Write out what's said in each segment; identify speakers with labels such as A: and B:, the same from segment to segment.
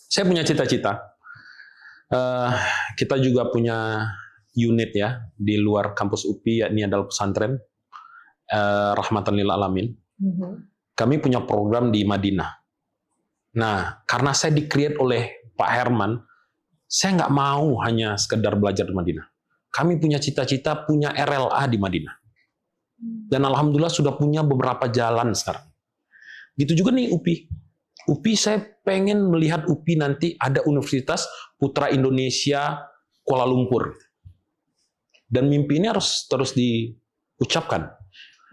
A: Saya punya cita-cita. Kita juga punya unit ya di luar kampus UPI, yakni adalah pesantren Rahmatan lil Alamin. Kami punya program di Madinah. Nah, karena saya di-create oleh Pak Herman, saya nggak mau hanya sekedar belajar di Madinah. Kami punya cita-cita punya RLA di Madinah. Dan alhamdulillah sudah punya beberapa jalan sekarang. Gitu juga nih UPI. UPI saya pengen melihat UPI nanti ada Universitas Putra Indonesia Kuala Lumpur. Dan mimpi ini harus terus diucapkan.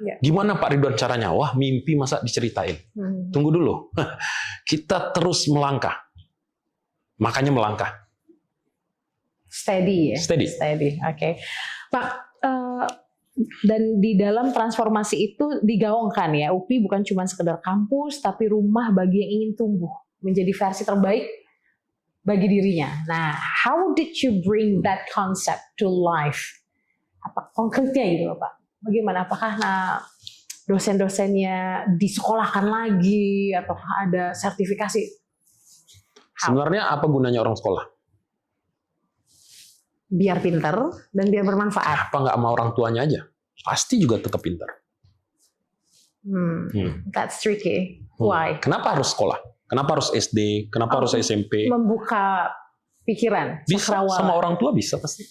B: Ya.
A: Gimana Pak Ridwan caranya? Wah, mimpi masa diceritain. Tunggu dulu. Kita terus melangkah. Makanya melangkah.
B: Steady ya?
A: Steady.
B: Oke. Pak, dan di dalam transformasi itu digaungkan ya, UPI bukan cuma sekedar kampus, tapi rumah bagi yang ingin tumbuh, menjadi versi terbaik bagi dirinya. Nah, how did you bring that concept to life? Apa konkretnya gitu Pak? Bagaimana? Apakah dosen-dosennya disekolahkan lagi, ataukah ada sertifikasi?
A: Sebenarnya apa gunanya orang sekolah?
B: Biar pinter dan biar bermanfaat.
A: Apa nggak sama orang tuanya aja? Pasti juga tetap pinter.
B: That's tricky. Why?
A: Kenapa harus sekolah? Kenapa harus SD? Kenapa harus SMP?
B: Membuka pikiran.
A: Bisa, sama orang tua bisa pasti.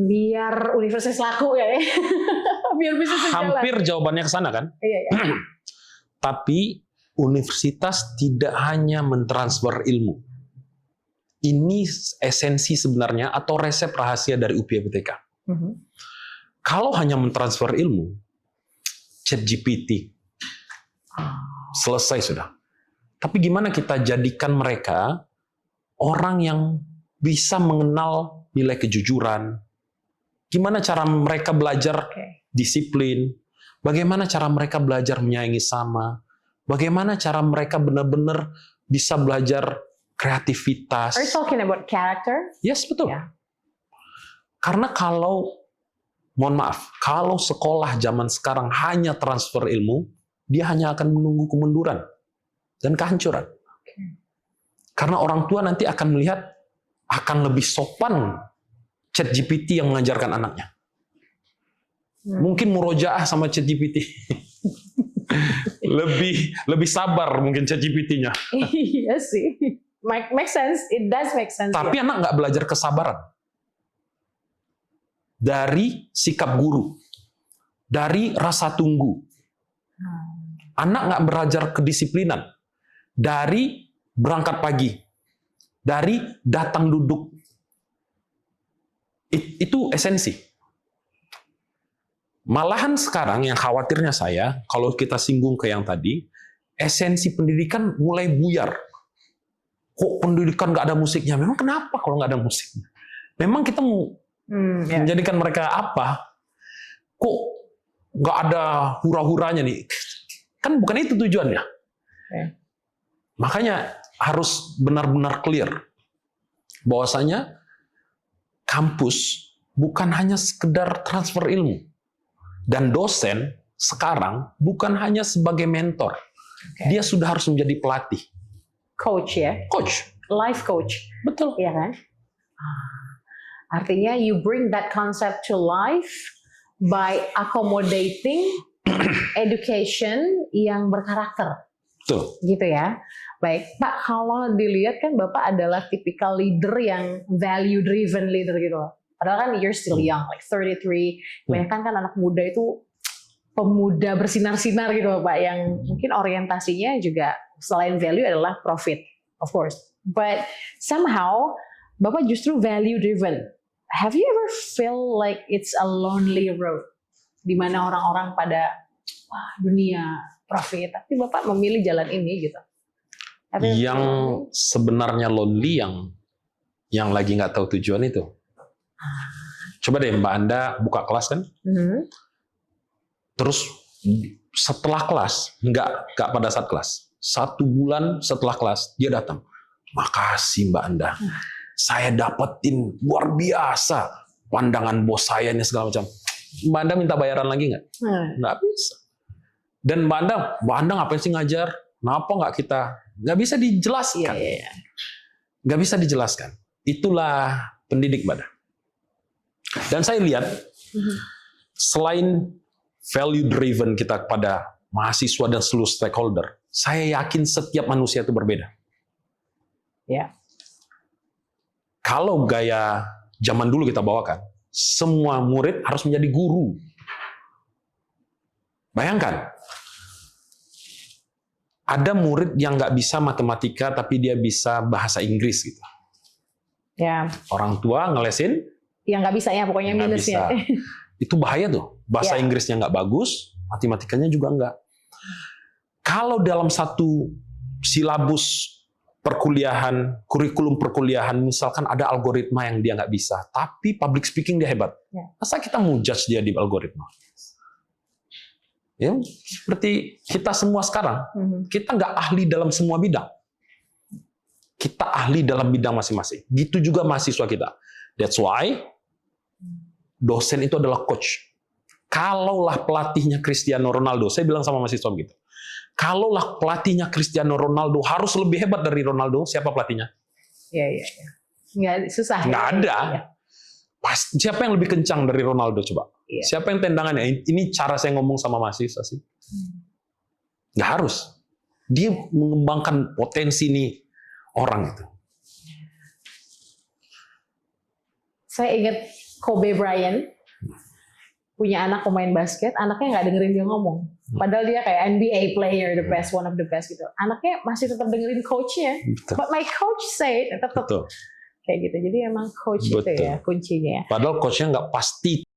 B: Biar universitas laku ya. Biar bisa sejalan.
A: Hampir jawabannya ke sana kan?
B: Iya.
A: Tapi universitas tidak hanya mentransfer ilmu. Ini esensi sebenarnya atau resep rahasia dari UPI FTK. Kalau hanya mentransfer ilmu, ChatGPT selesai sudah. Tapi gimana kita jadikan mereka orang yang bisa mengenal nilai kejujuran? Gimana cara mereka belajar disiplin? Bagaimana cara mereka belajar menyayangi sama? Bagaimana cara mereka benar-benar bisa belajar kreativitas?
B: Are you talking about character?
A: Yes, betul.
B: Yeah.
A: Karena mohon maaf, kalau sekolah zaman sekarang hanya transfer ilmu, dia hanya akan menunggu kemunduran dan kehancuran. Karena orang tua nanti akan melihat, akan lebih sopan ChatGPT yang mengajarkan anaknya. Mungkin murojaah sama ChatGPT. lebih sabar mungkin ChatGPT-nya.
B: Iya sih. Make sense. It does make sense.
A: Tapi anak nggak belajar kesabaran. Dari sikap guru. Dari rasa tunggu. Anak nggak belajar kedisiplinan. Dari berangkat pagi. Dari datang duduk. Itu esensi. Malahan sekarang yang khawatirnya saya, kalau kita singgung ke yang tadi, esensi pendidikan mulai buyar. Kok pendidikan nggak ada musiknya? Memang kenapa kalau nggak ada musiknya? Memang kita mau menjadikan mereka apa? Kok nggak ada hura-huranya nih? Kan bukan itu tujuannya. Makanya harus benar-benar clear bahwasanya kampus bukan hanya sekedar transfer ilmu. Dan dosen sekarang bukan hanya sebagai mentor. Dia sudah harus menjadi pelatih.
B: Coach ya?
A: Coach.
B: Life coach.
A: Betul.
B: Iya kan? Artinya you bring that concept to life by accommodating education yang berkarakter.
A: Betul.
B: Gitu ya. Baik, Pak, kalau dilihat kan Bapak adalah tipikal leader yang value driven leader gitu loh. Padahal kan you're still young, like 33. Kebanyakan kan anak muda itu pemuda bersinar-sinar gitu loh Pak, yang mungkin orientasinya juga selain value adalah profit, of course. But somehow Bapak justru value driven. Have you ever feel like it's a lonely road? Di mana orang-orang pada dunia profit, tapi Bapak memilih jalan ini gitu.
A: Yang sebenarnya lonely yang lagi nggak tahu tujuan itu. Coba deh Mbak Anda buka kelas kan, terus setelah kelas, nggak pada saat kelas, 1 bulan setelah kelas dia datang, makasih Mbak Anda, saya dapetin luar biasa pandangan bos saya ini segala macam. Mbak Anda minta bayaran lagi nggak? Nggak bisa. Dan Mbak Anda ngapain sih ngajar? Kenapa nggak bisa dijelaskan? nggak bisa dijelaskan. Itulah pendidik, Mbak. Dan saya lihat, selain value driven kita kepada mahasiswa dan seluruh stakeholder, saya yakin setiap manusia itu berbeda.
B: Ya.
A: Kalau gaya zaman dulu kita bawakan, semua murid harus menjadi guru. Bayangkan, ada murid yang nggak bisa matematika tapi dia bisa bahasa Inggris gitu.
B: Ya.
A: Orang tua ngelesin,
B: yang nggak bisa ya, pokoknya
A: nggak
B: minusnya.
A: bisa. Itu bahaya tuh. Bahasa
B: Ya.
A: Inggrisnya nggak bagus, matematikanya juga nggak. Kalau dalam satu silabus perkuliahan, kurikulum perkuliahan, misalkan ada algoritma yang dia nggak bisa, tapi public speaking dia hebat.
B: Ya.
A: Masa kita mau judge dia di algoritma? Ya, seperti kita semua sekarang, kita nggak ahli dalam semua bidang. Kita ahli dalam bidang masing-masing. Gitu juga mahasiswa kita. That's why dosen itu adalah coach. Kalaulah pelatihnya Cristiano Ronaldo, saya bilang sama mahasiswa begitu. Kalaulah pelatihnya Cristiano Ronaldo harus lebih hebat dari Ronaldo, siapa pelatihnya?
B: Iya. Nggak susah.
A: Nggak ada.
B: Ya.
A: Siapa yang lebih kencang dari Ronaldo coba?
B: Iya.
A: Siapa yang tendangannya? Ini cara saya ngomong sama mahasiswa sih. Nggak harus. Dia mengembangkan potensi nih orang itu.
B: Saya ingat Kobe Bryant punya anak pemain basket, anaknya nggak dengerin dia ngomong. Padahal dia kayak NBA player, the best, one of the best gitu. Anaknya masih tetap dengerin coachnya.
A: Betul.
B: But my coach said, tetap
A: Betul.
B: kayak gitu. Jadi emang coach itu
A: Betul.
B: ya kuncinya.
A: Padahal coachnya nggak pasti